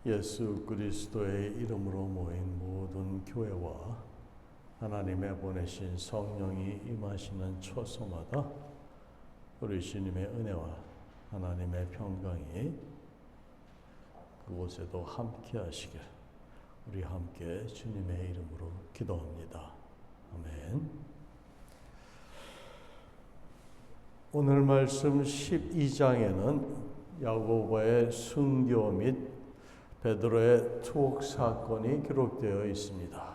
예수 그리스도의 이름으로 모인 모든 교회와 하나님의 보내신 성령이 임하시는 초소마다 우리 주님의 은혜와 하나님의 평강이 그곳에도 함께 하시길 우리 함께 주님의 이름으로 기도합니다. 아멘. 오늘 말씀 12장에는 야고보의 순교 및 베드로의 투옥 사건이 기록되어 있습니다.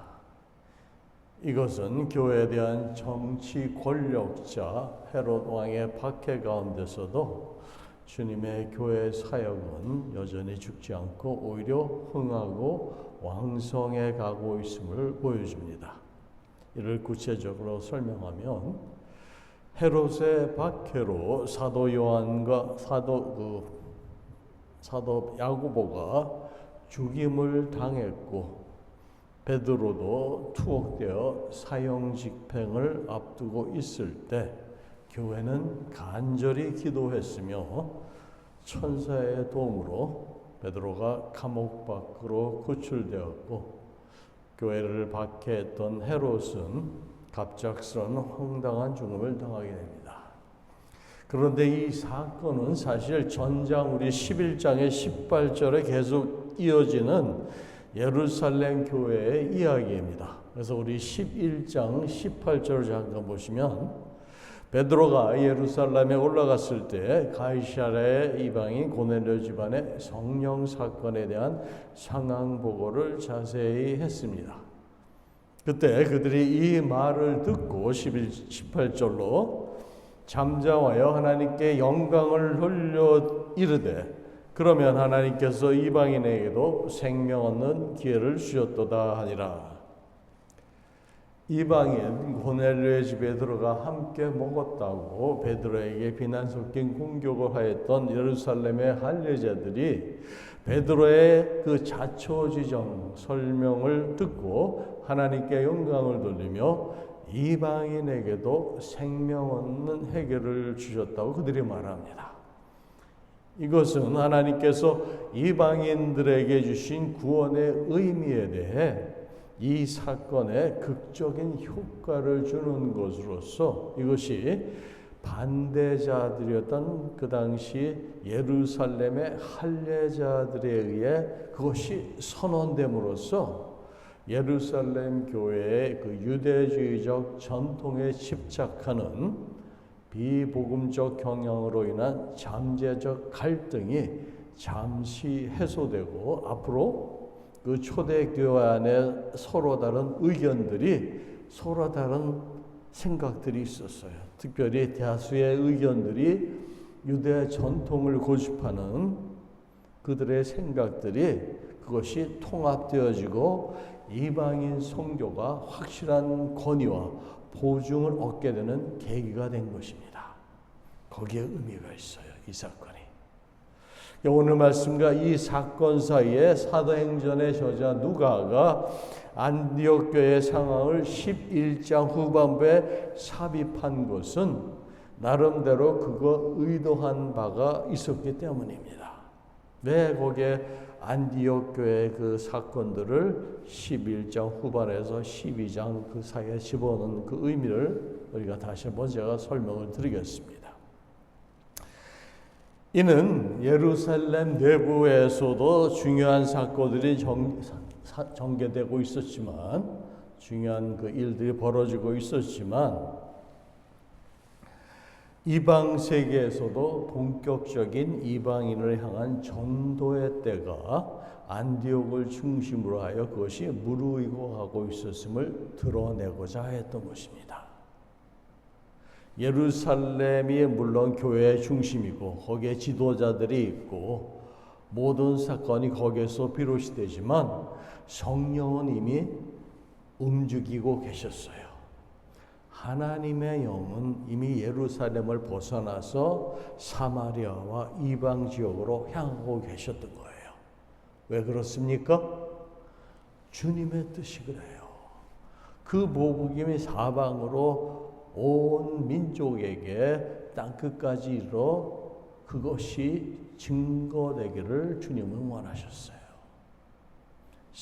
이것은 교회에 대한 정치 권력자 헤롯 왕의 박해 가운데서도 주님의 교회 사역은 여전히 죽지 않고 오히려 흥하고 왕성해 가고 있음을 보여줍니다. 이를 구체적으로 설명하면 헤롯의 박해로 사도 요한과 사도 야고보가 죽임을 당했고 베드로도 투옥되어 사형 집행을 앞두고 있을 때 교회는 간절히 기도했으며 천사의 도움으로 베드로가 감옥 밖으로 구출되었고 교회를 박해했던 헤롯은 갑작스런 황당한 죽음을 당하게 됩니다. 그런데 이 사건은 사실 전장 우리 11장의 18절에 계속 이어지는 예루살렘 교회의 이야기입니다. 그래서 우리 11장 18절을 잠깐 보시면 베드로가 예루살렘에 올라갔을 때 가이사랴의 이방인 고넬료 집안의 성령 사건에 대한 상황 보고를 자세히 했습니다. 그때 그들이 이 말을 듣고 18절로 잠잠하여 하나님께 영광을 돌려 이르되 그러면 하나님께서 이방인에게도 생명 얻는 기회를 주셨도다 하니라. 이방인 고넬료의 집에 들어가 함께 먹었다고 베드로에게 비난 섞인 공격을 하였던 예루살렘의 할례자들이 베드로의 그 자초지정 설명을 듣고 하나님께 영광을 돌리며 이방인에게도 생명 얻는 해결을 주셨다고 그들이 말합니다. 이것은 하나님께서 이방인들에게 주신 구원의 의미에 대해 이 사건에 극적인 효과를 주는 것으로서 이것이 반대자들이었던 그 당시 예루살렘의 할례자들에 의해 그것이 선언됨으로써 예루살렘 교회의 그 유대주의적 전통에 집착하는 비복음적 경향으로 인한 잠재적 갈등이 잠시 해소되고 앞으로 그 초대교회 안에 서로 다른 의견들이 서로 다른 생각들이 있었어요. 특별히 다수의 의견들이 유대 전통을 고집하는 그들의 생각들이 그것이 통합되어지고 이방인 선교가 확실한 권위와 보증을 얻게 되는 계기가 된 것입니다. 거기에 의미가 있어요. 이 사건이. 오늘 말씀과 이 사건 사이에 사도행전의 저자 누가가 안디옥 교회의 상황을 11장 후반부에 삽입한 것은 나름대로 그거 의도한 바가 있었기 때문입니다. 왜 거기에 안디옥 교회의 그 사건들을 11장 후반에서 12장 그 사이에 집어넣은 그 의미를 우리가 다시 한번 제가 설명을 드리겠습니다. 이는 예루살렘 내부에서도 중요한 사건들이 전개되고 있었지만 중요한 그 일들이 벌어지고 있었지만 이방 세계에서도 본격적인 이방인을 향한 전도의 때가 안디옥을 중심으로 하여 그것이 무르익어 가고 있었음을 드러내고자 했던 것입니다. 예루살렘이 물론 교회의 중심이고 거기에 지도자들이 있고 모든 사건이 거기에서 비롯이 되지만 성령은 이미 움직이고 계셨어요. 하나님의 영은 이미 예루살렘을 벗어나서 사마리아와 이방 지역으로 향하고 계셨던 거예요. 왜 그렇습니까? 주님의 뜻이 그래요. 그 복음이 사방으로 온 민족에게 땅끝까지 이르러 그것이 증거되기를 주님은 원하셨어요.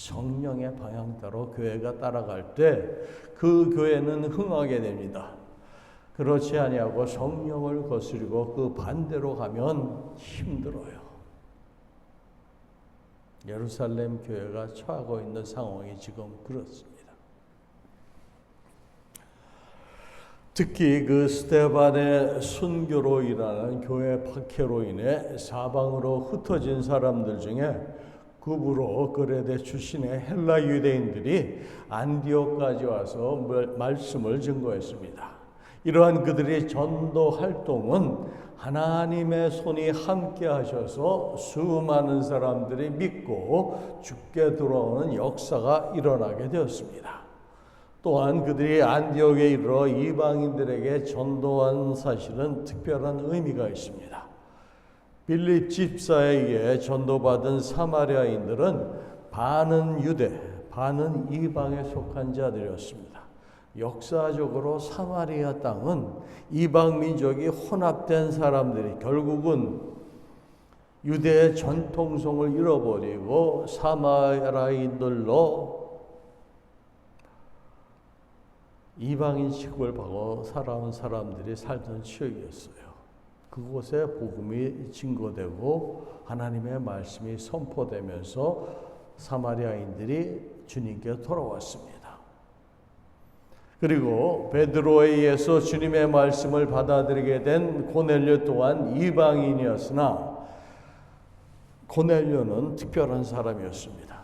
성령의 방향 따라 교회가 따라갈 때 그 교회는 흥하게 됩니다. 그렇지 아니하고 성령을 거스르고 그 반대로 가면 힘들어요. 예루살렘 교회가 처하고 있는 상황이 지금 그렇습니다. 특히 그 스데반의 순교로 일하는 교회 박해로 인해 사방으로 흩어진 사람들 중에 구브로 그레데 출신의 헬라 유대인들이 안디옥까지 와서 말씀을 증거했습니다. 이러한 그들의 전도 활동은 하나님의 손이 함께 하셔서 수많은 사람들이 믿고 죽게 돌아오는 역사가 일어나게 되었습니다. 또한 그들이 안디옥에 이르러 이방인들에게 전도한 사실은 특별한 의미가 있습니다. 빌립 집사에게 전도받은 사마리아인들은 반은 유대, 반은 이방에 속한 자들이었습니다. 역사적으로 사마리아 땅은 이방 민족이 혼합된 사람들이 결국은 유대의 전통성을 잃어버리고 사마리아인들로 이방인 취급을 받고 살아온 사람들이 살던 지역이었어요. 그곳에 복음이 증거되고 하나님의 말씀이 선포되면서 사마리아인들이 주님께 돌아왔습니다. 그리고 베드로에 의해서 주님의 말씀을 받아들이게 된 고넬료 또한 이방인이었으나 고넬료는 특별한 사람이었습니다.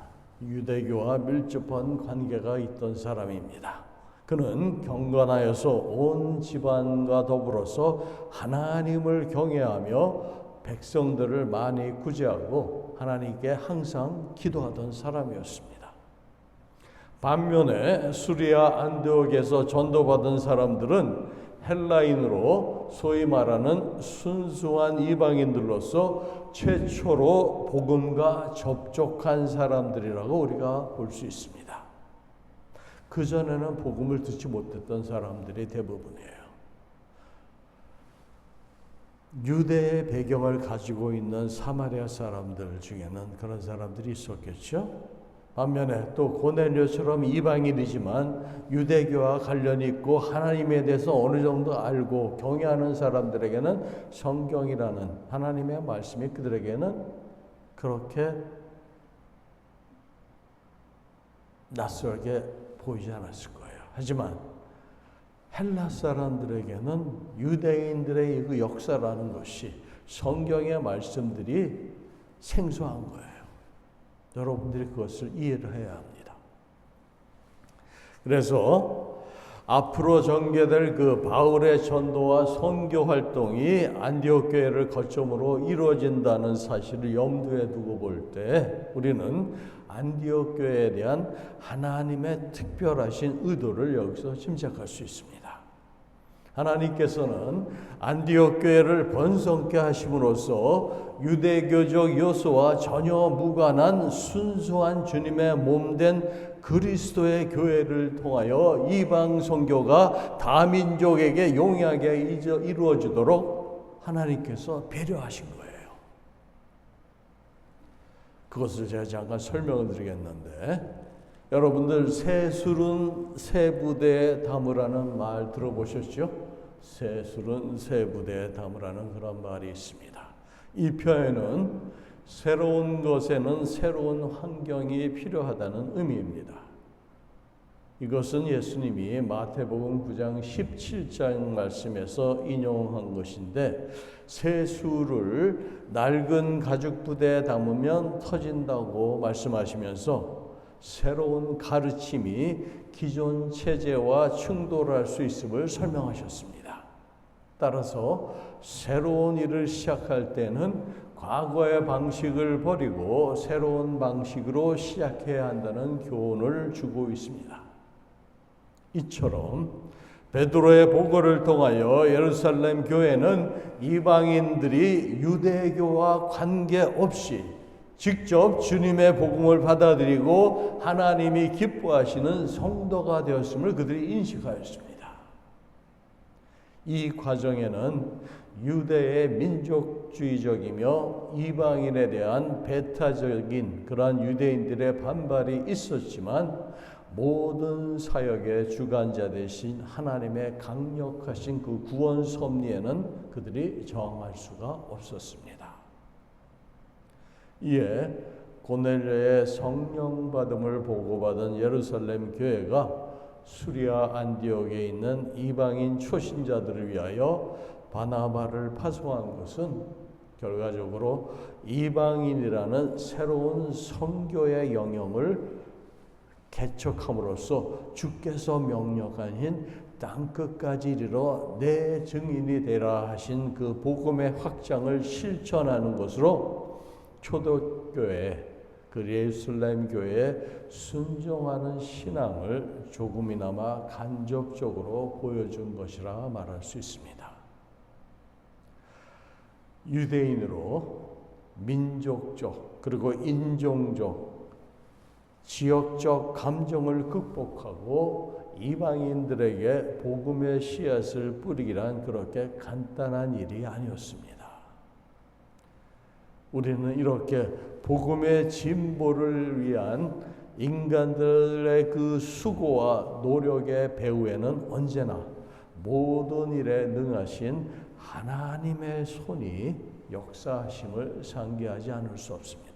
유대교와 밀접한 관계가 있던 사람입니다. 그는 경건하여서 온 집안과 더불어서 하나님을 경외하며 백성들을 많이 구제하고 하나님께 항상 기도하던 사람이었습니다. 반면에 수리아 안디옥에서 전도받은 사람들은 헬라인으로 소위 말하는 순수한 이방인들로서 최초로 복음과 접촉한 사람들이라고 우리가 볼 수 있습니다. 그전에는 복음을 듣지 못했던 사람들이 대부분이에요. 유대의 배경을 가지고 있는 사마리아 사람들 중에는 그런 사람들이 있었겠죠. 반면에 또 고넬료처럼 이방인이지만 유대교와 관련이 있고 하나님에 대해서 어느 정도 알고 경외하는 사람들에게는 성경이라는 하나님의 말씀이 그들에게는 그렇게 낯설게 보이지 않았을 거예요. 하지만 헬라 사람들에게는 유대인들의 그 역사라는 것이 성경의 말씀들이 생소한 거예요. 여러분들이 그것을 이해를 해야 합니다. 그래서 앞으로 전개될 그 바울의 전도와 선교 활동이 안디옥 교회를 거점으로 이루어진다는 사실을 염두에 두고 볼 때 우리는 안디옥 교회에 대한 하나님의 특별하신 의도를 여기서 짐작할 수 있습니다. 하나님께서는 안디옥 교회를 번성케 하심으로써 유대교적 요소와 전혀 무관한 순수한 주님의 몸된 그리스도의 교회를 통하여 이방 선교가 다민족에게 용이하게 이루어지도록 하나님께서 배려하신 거예요. 그것을 제가 잠깐 설명을 드리겠는데, 여러분들 새술은 새 부대에 담으라는 말 들어보셨죠? 새술은 새 부대에 담으라는 그런 말이 있습니다. 이 표현은 새로운 것에는 새로운 환경이 필요하다는 의미입니다. 이것은 예수님이 마태복음 9장 17장 말씀에서 인용한 것인데, 새술을 낡은 가죽 부대에 담으면 터진다고 말씀하시면서 새로운 가르침이 기존 체제와 충돌할 수 있음을 설명하셨습니다. 따라서 새로운 일을 시작할 때는 과거의 방식을 버리고 새로운 방식으로 시작해야 한다는 교훈을 주고 있습니다. 이처럼 베드로의 보고를 통하여 예루살렘 교회는 이방인들이 유대교와 관계없이 직접 주님의 복음을 받아들이고 하나님이 기뻐하시는 성도가 되었음을 그들이 인식하였습니다. 이 과정에는 유대의 민족주의적이며 이방인에 대한 배타적인 그러한 유대인들의 반발이 있었지만 모든 사역의 주관자 되신 하나님의 강력하신 그 구원 섭리에는 그들이 저항할 수가 없었습니다. 이에 고넬료의 성령 받음을 보고받은 예루살렘 교회가 수리아 안디옥에 있는 이방인 초신자들을 위하여 바나바를 파송한 것은 결과적으로 이방인이라는 새로운 선교의 영역을 개척함으로써 주께서 명령하신 땅끝까지 이르러 내 증인이 되라 하신 그 복음의 확장을 실천하는 것으로 초대교회 그 예루살렘 교회에 순종하는 신앙을 조금이나마 간접적으로 보여준 것이라 말할 수 있습니다. 유대인으로 민족적 그리고 인종적 지역적 감정을 극복하고 이방인들에게 복음의 씨앗을 뿌리기란 그렇게 간단한 일이 아니었습니다. 우리는 이렇게 복음의 진보를 위한 인간들의 그 수고와 노력의 배후에는 언제나 모든 일에 능하신 하나님의 손이 역사하심을 상기하지 않을 수 없습니다.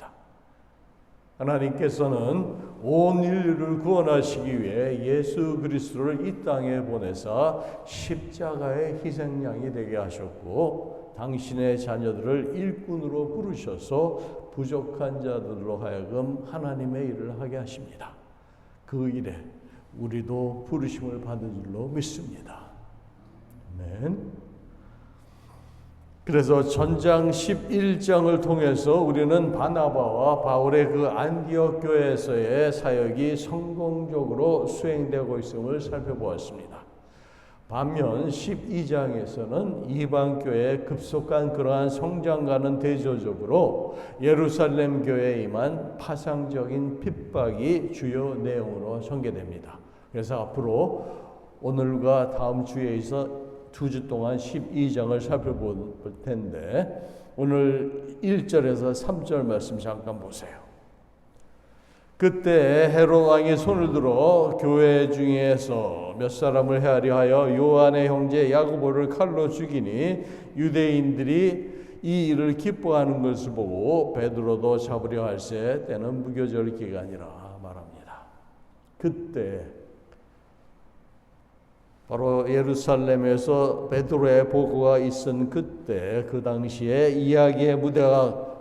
하나님께서는 온 인류를 구원하시기 위해 예수 그리스도를 이 땅에 보내사 십자가의 희생양이 되게 하셨고 당신의 자녀들을 일꾼으로 부르셔서 부족한 자들로 하여금 하나님의 일을 하게 하십니다. 그 일에 우리도 부르심을 받은 줄로 믿습니다. 아멘. 그래서 전장 11장을 통해서 우리는 바나바와 바울의 그 안디옥 교회에서의 사역이 성공적으로 수행되고 있음을 살펴보았습니다. 반면 12장에서는 이방 교회의 급속한 그러한 성장과는 대조적으로 예루살렘 교회에 임한 파상적인 핍박이 주요 내용으로 전개됩니다. 그래서 앞으로 오늘과 다음 주에 있어 2주 동안 12장을 살펴볼 텐데 오늘 1절에서 3절 말씀 잠깐 보세요. 그때 헤롯 왕이 손을 들어 교회 중에서 몇 사람을 헤아려 하여 요한의 형제 야고보를 칼로 죽이니 유대인들이 이 일을 기뻐하는 것을 보고 베드로도 잡으려 할세 때는 무교절 기간이라 말합니다. 그때 바로 예루살렘에서 베드로의 보고가 있은 그때 그 당시에 이야기의 무대가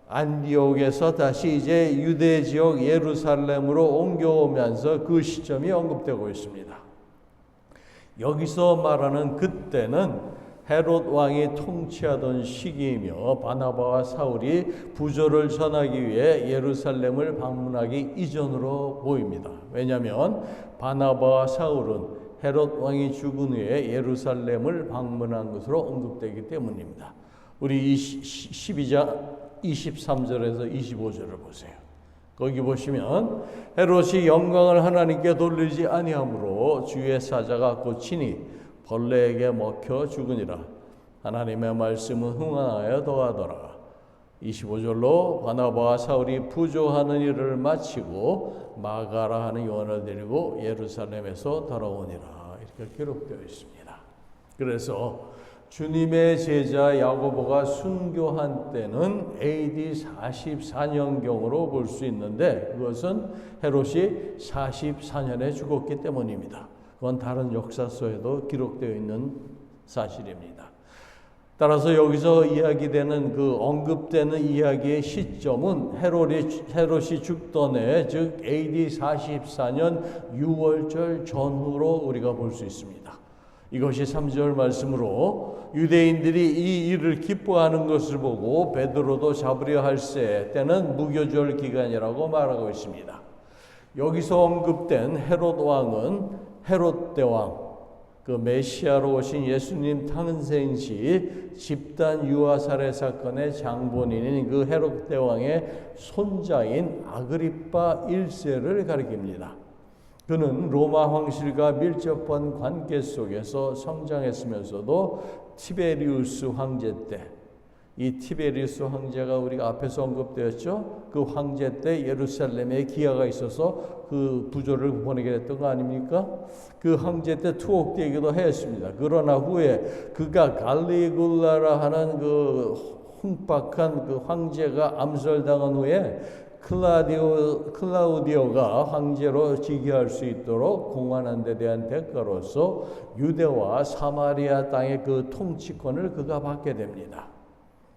안디옥에서 다시 이제 유대 지역 예루살렘으로 옮겨오면서 그 시점이 언급되고 있습니다. 여기서 말하는 그때는 헤롯 왕이 통치하던 시기이며 바나바와 사울이 부조를 전하기 위해 예루살렘을 방문하기 이전으로 보입니다. 왜냐하면 바나바와 사울은 헤롯 왕이 죽은 후에 예루살렘을 방문한 것으로 언급되기 때문입니다. 우리 12장 23절에서 25절을 보세요. 거기 보시면 헤롯이 영광을 하나님께 돌리지 아니하므로 주의 사자가 고치니 벌레에게 먹혀 죽으니라. 하나님의 말씀은 흥하여 더하더라. 25절로 바나바와 사울이 부조하는 일을 마치고 마가라 하는 요한을 데리고 예루살렘에서 돌아오니라. 이렇게 기록되어 있습니다. 그래서 주님의 제자 야고보가 순교한 때는 AD 44년경으로 볼 수 있는데 그것은 헤롯이 44년에 죽었기 때문입니다. 그건 다른 역사서에도 기록되어 있는 사실입니다. 따라서 여기서 이야기되는 그 언급되는 이야기의 시점은 헤롯이 죽던 해, 즉 AD 44년 6월절 전후로 우리가 볼 수 있습니다. 이것이 3절 말씀으로 유대인들이 이 일을 기뻐하는 것을 보고 베드로도 잡으려 할세 때는 무교절 기간이라고 말하고 있습니다. 여기서 언급된 헤롯 왕은 헤롯 대왕, 그 메시아로 오신 예수님 탄생 시 집단 유아 살해 사건의 장본인인 그 헤롯 대왕의 손자인 아그리파 1세를 가리킵니다. 그는 로마 황실과 밀접한 관계 속에서 성장했으면서도 티베리우스 황제 때, 이 티베리우스 황제가 우리가 앞에서 언급되었죠. 그 황제 때 예루살렘에 기아가 있어서 그 부조를 보내게 됐던 거 아닙니까? 그 황제 때 투옥되기도 했습니다. 그러나 후에 그가 갈리굴라라 하는 그 흉박한 그 황제가 암살당한 후에 클라우디오가 황제로 즉위할 수 있도록 공헌한 데 대한 대가로서 유대와 사마리아 땅의 그 통치권을 그가 받게 됩니다.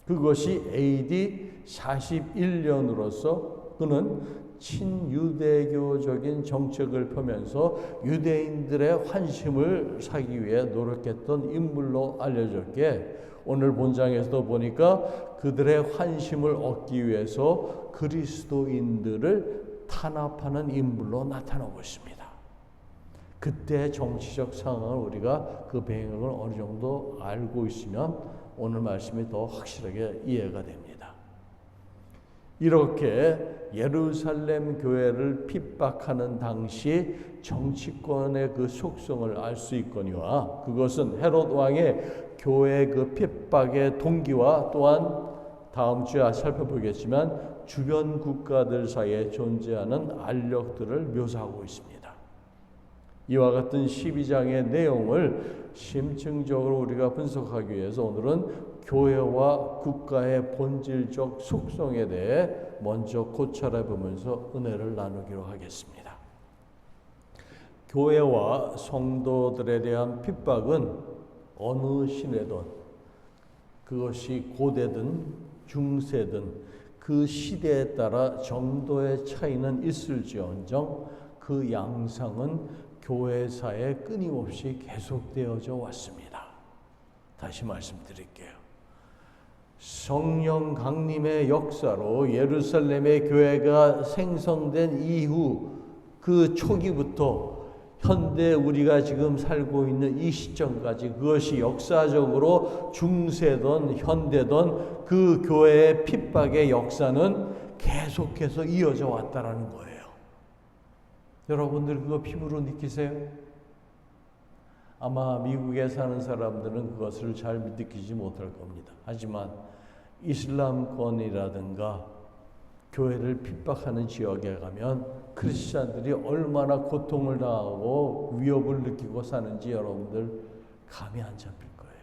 그것이 AD 41년으로서 그는 친유대교적인 정책을 펴면서 유대인들의 환심을 사기 위해 노력했던 인물로 알려졌기에 오늘 본장에서도 보니까 그들의 환심을 얻기 위해서 그리스도인들을 탄압하는 인물로 나타나고 있습니다. 그때 정치적 상황을 우리가 그 배경을 어느 정도 알고 있으면 오늘 말씀이 더 확실하게 이해가 됩니다. 이렇게 예루살렘 교회를 핍박하는 당시 정치권의 그 속성을 알 수 있거니와 그것은 헤롯 왕의 교회 그 핍박의 동기와 또한 다음 주에 살펴보겠지만 주변 국가들 사이에 존재하는 알력들을 묘사하고 있습니다. 이와 같은 12장의 내용을 심층적으로 우리가 분석하기 위해서 오늘은 교회와 국가의 본질적 속성에 대해 먼저 고찰해 보면서 은혜를 나누기로 하겠습니다. 교회와 성도들에 대한 핍박은 어느 시대든 그것이 고대든 중세든 그 시대에 따라 정도의 차이는 있을지언정 그 양상은 교회사에 끊임없이 계속되어져 왔습니다. 다시 말씀드릴게요. 성령 강림의 역사로 예루살렘의 교회가 생성된 이후 그 초기부터 현대 우리가 지금 살고 있는 이 시점까지 그것이 역사적으로 중세든 현대든 그 교회의 핍박의 역사는 계속해서 이어져 왔다라는 거예요. 여러분들 그거 피부로 느끼세요? 아마 미국에 사는 사람들은 그것을 잘 느끼지 못할 겁니다. 하지만 이슬람권이라든가 교회를 핍박하는 지역에 가면 크리스찬들이 얼마나 고통을 당하고 위협을 느끼고 사는지 여러분들 감이 안 잡힐 거예요.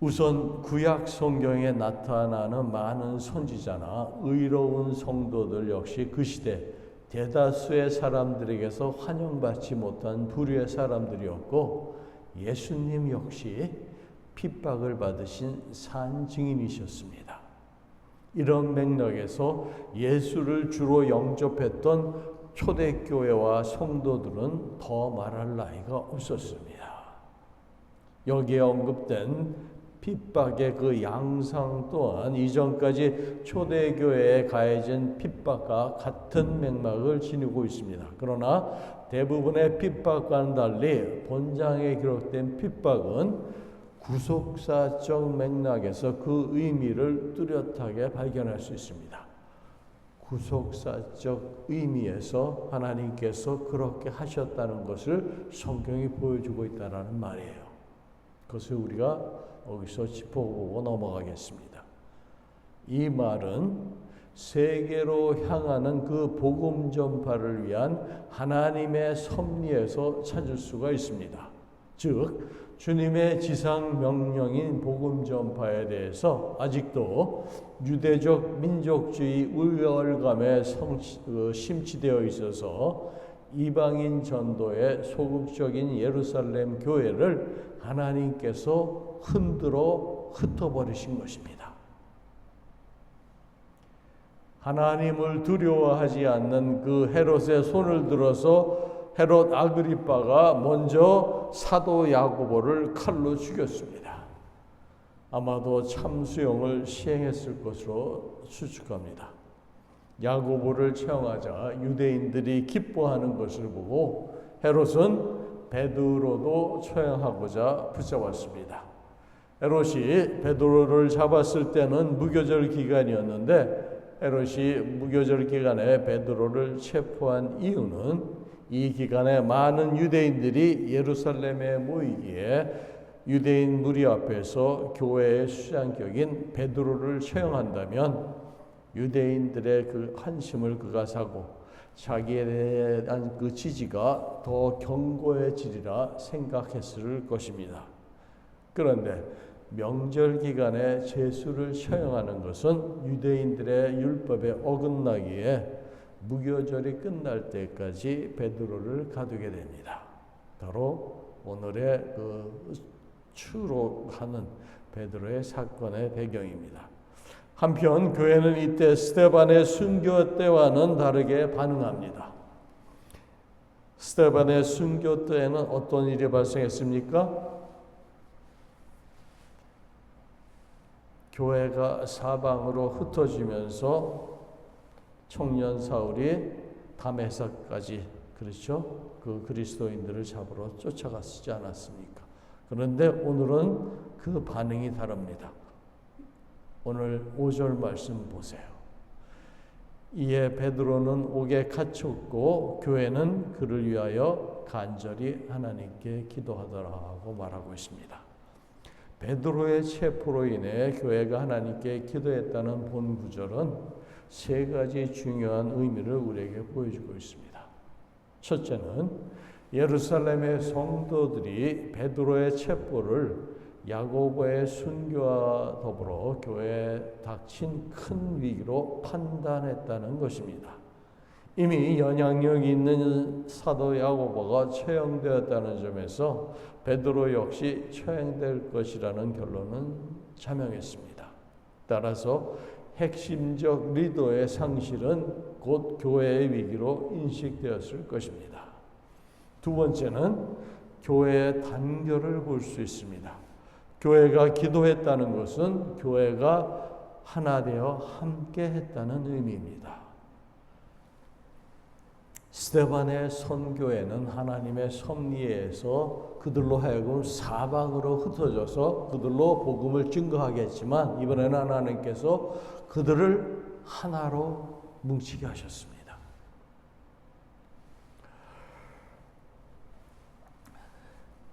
우선 구약 성경에 나타나는 많은 선지자나 의로운 성도들 역시 그 시대 대다수의 사람들에게서 환영받지 못한 부류의 사람들이었고 예수님 역시 핍박을 받으신 산 증인이셨습니다. 이런 맥락에서 예수를 주로 영접했던 초대교회와 성도들은 더 말할 나위가 없었습니다. 여기에 언급된 핍박의 그 양상 또한 이전까지 초대교회에 가해진 핍박과 같은 맥락을 지니고 있습니다. 그러나 대부분의 핍박과는 달리 본장에 기록된 핍박은 구속사적 맥락에서 그 의미를 뚜렷하게 발견할 수 있습니다. 구속사적 의미에서 하나님께서 그렇게 하셨다는 것을 성경이 보여주고 있다는 말이에요. 그것을 우리가 여기서 짚어보고 넘어가겠습니다. 이 말은 세계로 향하는 그 복음 전파를 위한 하나님의 섭리에서 찾을 수가 있습니다. 즉 주님의 지상 명령인 복음 전파에 대해서 아직도 유대적 민족주의 우월감에 심취되어 있어서 이방인 전도의 소극적인 예루살렘 교회를 하나님께서 흔들어 흩어버리신 것입니다. 하나님을 두려워하지 않는 그 헤롯의 손을 들어서 헤롯 아그리빠가 먼저 사도 야고보를 칼로 죽였습니다. 아마도 참수형을 시행했을 것으로 추측합니다. 야고보를 처형하자 유대인들이 기뻐하는 것을 보고 헤롯은 베드로도 처형하고자 붙잡았습니다. 헤롯이 베드로를 잡았을 때는 무교절 기간이었는데 헤롯이 무교절 기간에 베드로를 체포한 이유는 이 기간에 많은 유대인들이 예루살렘에 모이기에 유대인 무리 앞에서 교회의 수장격인 베드로를 처형한다면 유대인들의 그 한심을 그가 사고 자기에 대한 그 지지가 더 견고해지리라 생각했을 것입니다. 그런데 명절 기간에 제수를 처형하는 것은 유대인들의 율법에 어긋나기에 무교절이 끝날 때까지 베드로를 가두게 됩니다. 바로 오늘의 그 추록하는 베드로의 사건의 배경입니다. 한편 교회는 이때 스데반의 순교 때와는 다르게 반응합니다. 스데반의 순교 때에는 어떤 일이 발생했습니까? 교회가 사방으로 흩어지면서 청년 사울이 다메섹까지 그렇죠? 그 그리스도인들을 잡으러 쫓아갔지 않았습니까? 그런데 오늘은 그 반응이 다릅니다. 오늘 5절 말씀 보세요. 이에 베드로는 옥에 갇혔고 교회는 그를 위하여 간절히 하나님께 기도하더라고 말하고 있습니다. 베드로의 체포로 인해 교회가 하나님께 기도했다는 본 구절은 세 가지 중요한 의미를 우리에게 보여주고 있습니다. 첫째는 예루살렘의 성도들이 베드로의 체포를 야고보의 순교와 더불어 교회에 닥친 큰 위기로 판단했다는 것입니다. 이미 영향력이 있는 사도 야고보가 처형되었다는 점에서 베드로 역시 처형될 것이라는 결론은 자명했습니다. 따라서 핵심적 리더의 상실은 곧 교회의 위기로 인식되었을 것입니다. 두 번째는 교회의 단결을 볼 수 있습니다. 교회가 기도했다는 것은 교회가 하나 되어 함께 했다는 의미입니다. 스데반의 선교회는 하나님의 섭리에서 그들로 하여금 사방으로 흩어져서 그들로 복음을 증거하게 했지만 이번에는 하나님께서 그들을 하나로 뭉치게 하셨습니다.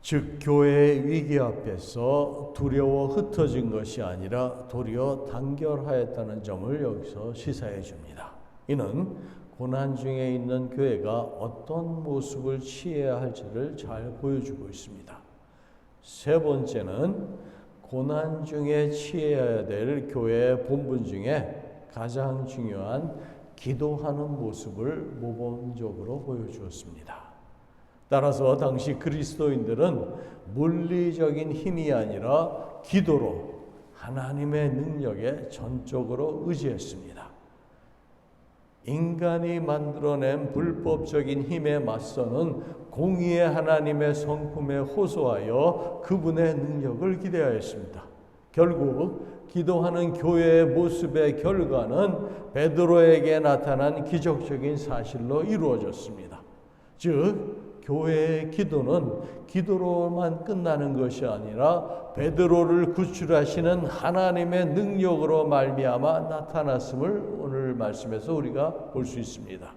즉 교회의 위기 앞에서 두려워 흩어진 것이 아니라 도리어 단결하였다는 점을 여기서 시사해 줍니다. 이는 고난 중에 있는 교회가 어떤 모습을 취해야 할지를 잘 보여주고 있습니다. 세 번째는 고난 중에 취해야 될 교회의 본분 중에 가장 중요한 기도하는 모습을 모범적으로 보여주었습니다. 따라서 당시 그리스도인들은 물리적인 힘이 아니라 기도로 하나님의 능력에 전적으로 의지했습니다. 인간이 만들어낸 불법적인 힘에 맞서는 공의의 하나님의 성품에 호소하여 그분의 능력을 기대하였습니다. 결국 기도하는 교회의 모습의 결과는 베드로에게 나타난 기적적인 사실로 이루어졌습니다. 즉 교회의 기도는 기도로만 끝나는 것이 아니라 베드로를 구출하시는 하나님의 능력으로 말미암아 나타났음을 오늘 말씀에서 우리가 볼 수 있습니다.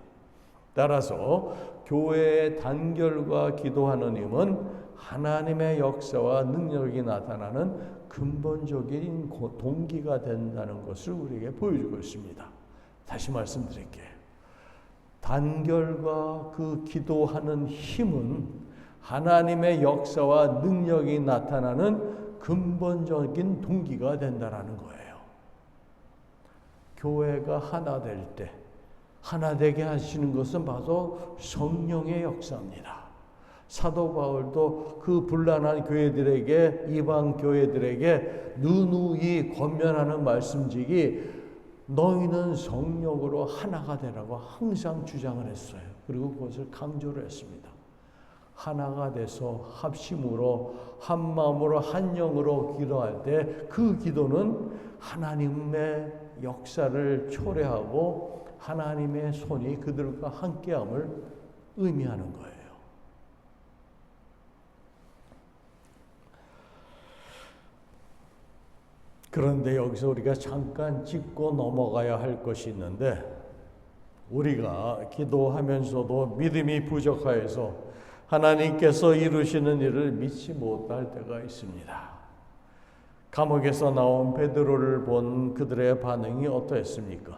따라서 교회의 단결과 기도하는 힘은 하나님의 역사와 능력이 나타나는 근본적인 동기가 된다는 것을 우리에게 보여주고 있습니다. 다시 말씀드릴게요. 단결과 그 기도하는 힘은 하나님의 역사와 능력이 나타나는 근본적인 동기가 된다는 거예요. 교회가 하나 될 때, 하나 되게 하시는 것은 바로 성령의 역사입니다. 사도 바울도 그 분란한 교회들에게, 이방 교회들에게 누누이 권면하는 말씀직이 너희는 성령으로 하나가 되라고 항상 주장을 했어요. 그리고 그것을 강조를 했습니다. 하나가 돼서 합심으로 한 마음으로 한 영으로 기도할 때 그 기도는 하나님의 역사를 초래하고 하나님의 손이 그들과 함께함을 의미하는 거예요. 그런데 여기서 우리가 잠깐 짚고 넘어가야 할 것이 있는데, 우리가 기도하면서도 믿음이 부족하여서 하나님께서 이루시는 일을 믿지 못할 때가 있습니다. 감옥에서 나온 베드로를 본 그들의 반응이 어떠했습니까?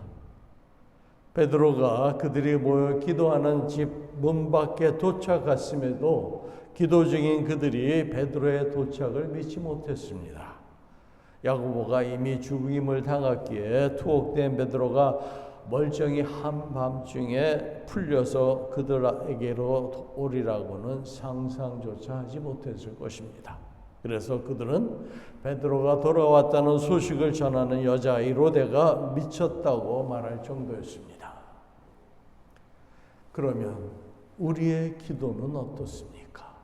베드로가 그들이 모여 기도하는 집 문 밖에 도착했음에도 기도 중인 그들이 베드로의 도착을 믿지 못했습니다. 야고보가 이미 죽임을 당했기에 투옥된 베드로가 멀쩡히 한밤중에 풀려서 그들에게로 오리라고는 상상조차 하지 못했을 것입니다. 그래서 그들은 베드로가 돌아왔다는 소식을 전하는 여자아이 로데가 미쳤다고 말할 정도였습니다. 그러면 우리의 기도는 어떻습니까?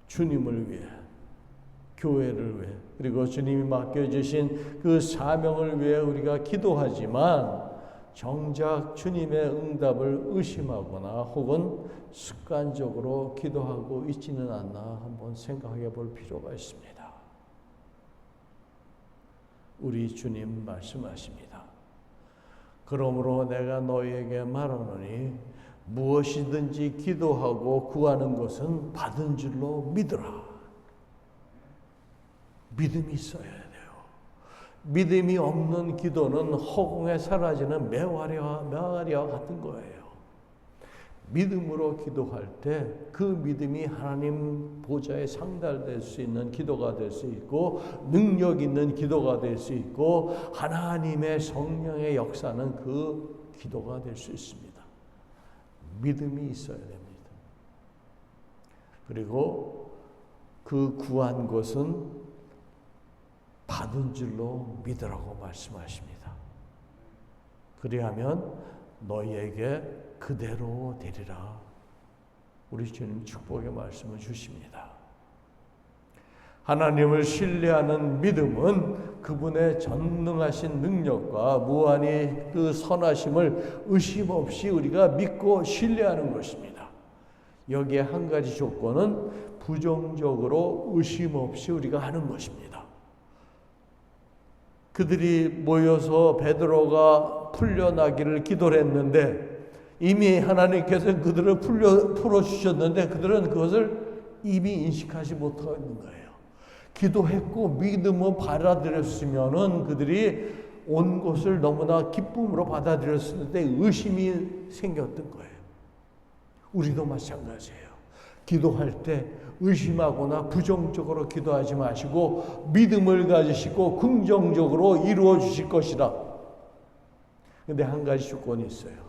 주님을 위해, 교회를 위해, 그리고 주님이 맡겨주신 그 사명을 위해 우리가 기도하지만 정작 주님의 응답을 의심하거나 혹은 습관적으로 기도하고 있지는 않나 한번 생각해 볼 필요가 있습니다. 우리 주님 말씀하십니다. 그러므로 내가 너희에게 말하노니 무엇이든지 기도하고 구하는 것은 받은 줄로 믿으라. 믿음이 있어야 돼요. 믿음이 없는 기도는 허공에 사라지는 매화리와 같은 거예요. 믿음으로 기도할 때 그 믿음이 하나님 보좌에 상달될 수 있는 기도가 될 수 있고, 능력 있는 기도가 될 수 있고, 하나님의 성령의 역사는 그 기도가 될 수 있습니다. 믿음이 있어야 됩니다. 그리고 그 구한 것은 받은 줄로 믿으라고 말씀하십니다. 그리하면 너희에게 그대로 되리라. 우리 주님 축복의 말씀을 주십니다. 하나님을 신뢰하는 믿음은 그분의 전능하신 능력과 무한히 그 선하심을 의심 없이 우리가 믿고 신뢰하는 것입니다. 여기에 한 가지 조건은 부정적으로 의심 없이 우리가 하는 것입니다. 그들이 모여서 베드로가 풀려나기를 기도를 했는데 이미 하나님께서 그들을 풀어주셨는데 그들은 그것을 이미 인식하지 못하고 있는 거예요. 기도했고 믿음을 받아들였으면은 그들이 온 것을 너무나 기쁨으로 받아들였을 때 의심이 생겼던 거예요. 우리도 마찬가지예요. 기도할 때 의심하거나 부정적으로 기도하지 마시고 믿음을 가지시고 긍정적으로 이루어 주실 것이라. 근데 한 가지 조건이 있어요.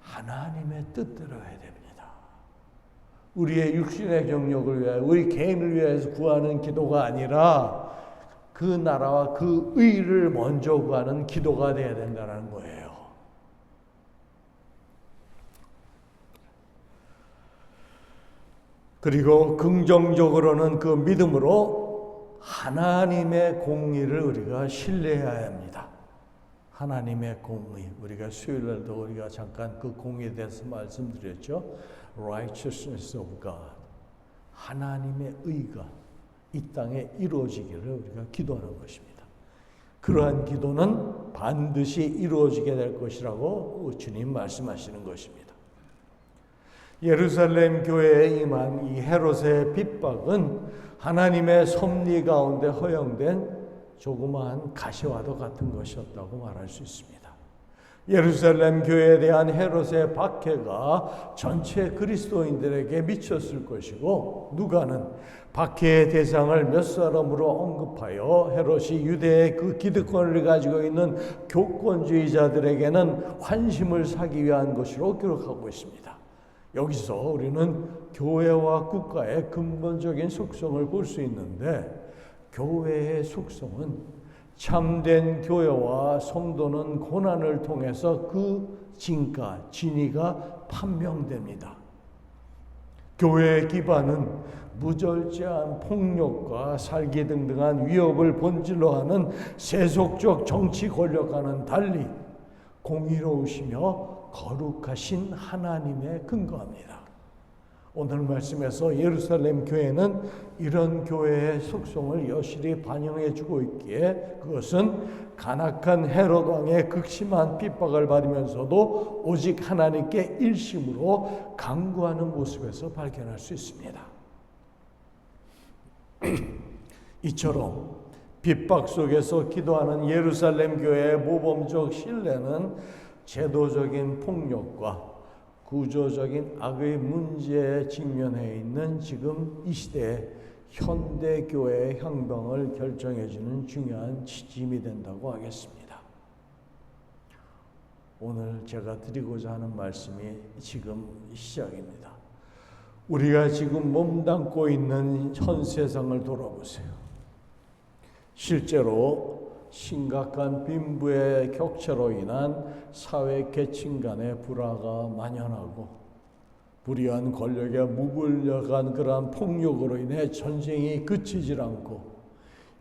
하나님의 뜻대로 해야 됩니다. 우리의 육신의 경력을 위해, 우리 개인을 위해서 구하는 기도가 아니라 그 나라와 그 의를 먼저 구하는 기도가 되어야 된다는 거예요. 그리고 긍정적으로는 그 믿음으로 하나님의 공의를 우리가 신뢰해야 합니다. 하나님의 공의, 우리가 수요일날도 우리가 잠깐 그 공의에 대해서 말씀드렸죠. Righteousness of God, 하나님의 의가 이 땅에 이루어지기를 우리가 기도하는 것입니다. 그러한 기도는 반드시 이루어지게 될 것이라고 주님 말씀하시는 것입니다. 예루살렘 교회에 임한 이 헤롯의 핍박은 하나님의 섭리 가운데 허용된 조그마한 가시와도 같은 것이었다고 말할 수 있습니다. 예루살렘 교회에 대한 헤롯의 박해가 전체 그리스도인들에게 미쳤을 것이고, 누가는 박해의 대상을 몇 사람으로 언급하여 헤롯이 유대의 그 기득권을 가지고 있는 교권주의자들에게는 환심을 사기 위한 것으로 기록하고 있습니다. 여기서 우리는 교회와 국가의 근본적인 속성을 볼 수 있는데, 교회의 속성은 참된 교회와 성도는 고난을 통해서 그 진위가 판명됩니다. 교회의 기반은 무절제한 폭력과 살기 등등한 위협을 본질로 하는 세속적 정치 권력과는 달리 공의로우시며 거룩하신 하나님에 근거합니다. 오늘 말씀에서 예루살렘 교회는 이런 교회의 속성을 여실히 반영해 주고 있기에 그것은 간악한 헤롯 왕의 극심한 핍박을 받으면서도 오직 하나님께 일심으로 간구하는 모습에서 발견할 수 있습니다. 이처럼 핍박 속에서 기도하는 예루살렘 교회의 모범적 신뢰는 제도적인 폭력과 구조적인 악의 문제에 직면해 있는 지금 이 시대의 현대교회의 향방을 결정해주는 중요한 지침이 된다고 하겠습니다. 오늘 제가 드리고자 하는 말씀이 지금 시작입니다. 우리가 지금 몸담고 있는 현 세상을 돌아보세요. 실제로 심각한 빈부의 격차로 인한 사회 계층 간의 불화가 만연하고 불의한 권력에 무불려간 그러한 폭력으로 인해 전쟁이 그치질 않고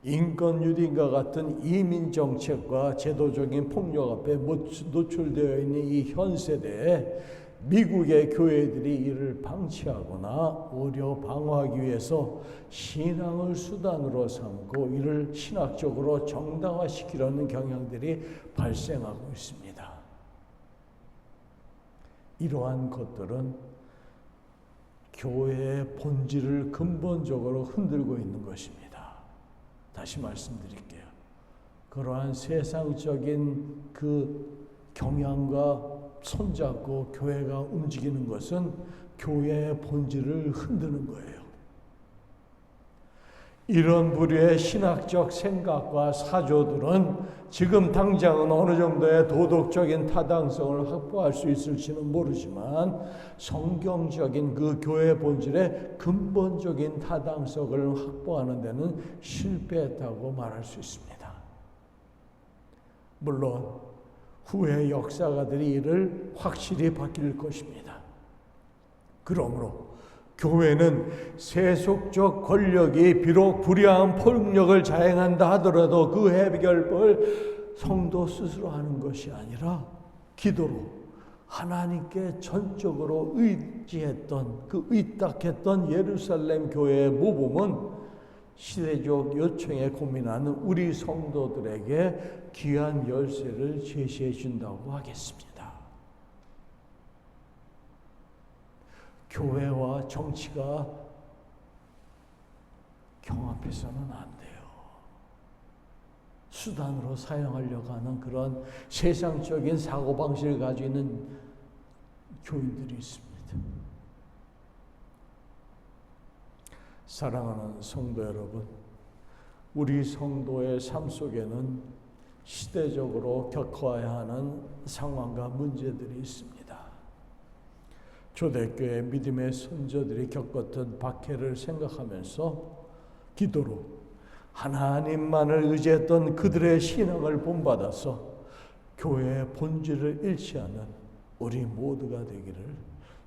인권유린과 같은 이민정책과 제도적인 폭력 앞에 노출되어 있는 이 현 세대에 미국의 교회들이 이를 방치하거나 오히려 방어하기 위해서 신앙을 수단으로 삼고 이를 신학적으로 정당화시키려는 경향들이 발생하고 있습니다. 이러한 것들은 교회의 본질을 근본적으로 흔들고 있는 것입니다. 다시 말씀드릴게요. 그러한 세상적인 그 경향과 손잡고 교회가 움직이는 것은 교회의 본질을 흔드는 거예요. 이런 부류의 신학적 생각과 사조들은 지금 당장은 어느 정도의 도덕적인 타당성을 확보할 수 있을지는 모르지만 성경적인 그 교회 본질의 근본적인 타당성을 확보하는 데는 실패했다고 말할 수 있습니다. 물론 후의 역사가들이 이를 확실히 바뀔 것입니다. 그러므로 교회는 세속적 권력이 비록 불의한 폭력을 자행한다 하더라도 그 해결법을 성도 스스로 하는 것이 아니라 기도로 하나님께 전적으로 의지했던 그 의탁했던 예루살렘 교회의 모범은 시대적 요청에 고민하는 우리 성도들에게 귀한 열쇠를 제시해 준다고 하겠습니다. 교회와 정치가 경합해서는 안 돼요. 수단으로 사용하려고 하는 그런 세상적인 사고방식을 가지고 있는 교인들이 있습니다. 사랑하는 성도 여러분, 우리 성도의 삶 속에는 시대적으로 겪어야 하는 상황과 문제들이 있습니다. 초대교회 믿음의 선조들이 겪었던 박해를 생각하면서 기도로 하나님만을 의지했던 그들의 신앙을 본받아서 교회의 본질을 잃지 않는 우리 모두가 되기를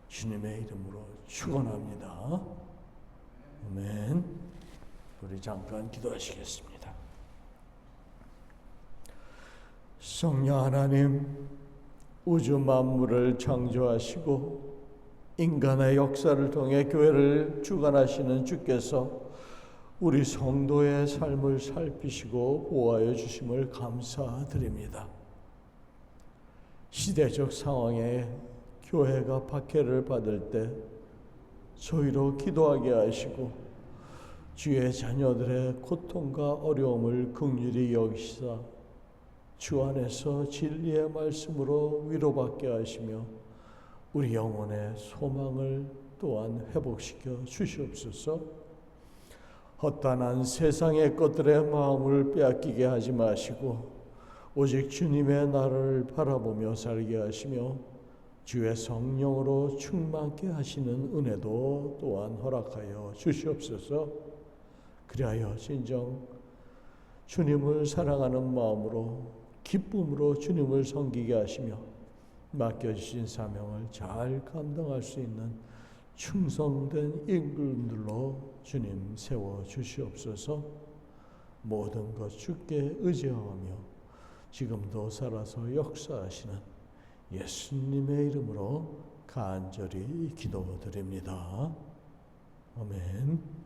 주님의 이름으로 축원합니다. 아멘. 우리 잠깐 기도하시겠습니다. 성령 하나님, 우주 만물을 창조하시고 인간의 역사를 통해 교회를 주관하시는 주께서 우리 성도의 삶을 살피시고 보호하여 주심을 감사드립니다. 시대적 상황에 교회가 박해를 받을 때 저희로 기도하게 하시고 주의 자녀들의 고통과 어려움을 긍휼히 여기시사 주 안에서 진리의 말씀으로 위로받게 하시며 우리 영혼의 소망을 또한 회복시켜 주시옵소서. 헛단한 세상의 것들의 마음을 빼앗기게 하지 마시고 오직 주님의 나라를 바라보며 살게 하시며 주의 성령으로 충만케 하시는 은혜도 또한 허락하여 주시옵소서. 그리하여 진정 주님을 사랑하는 마음으로 기쁨으로 주님을 섬기게 하시며 맡겨주신 사명을 잘 감당할 수 있는 충성된 임금들로 주님 세워주시옵소서. 모든 것 주께 의지하며 지금도 살아서 역사하시는 예수님의 이름으로 간절히 기도드립니다. 아멘.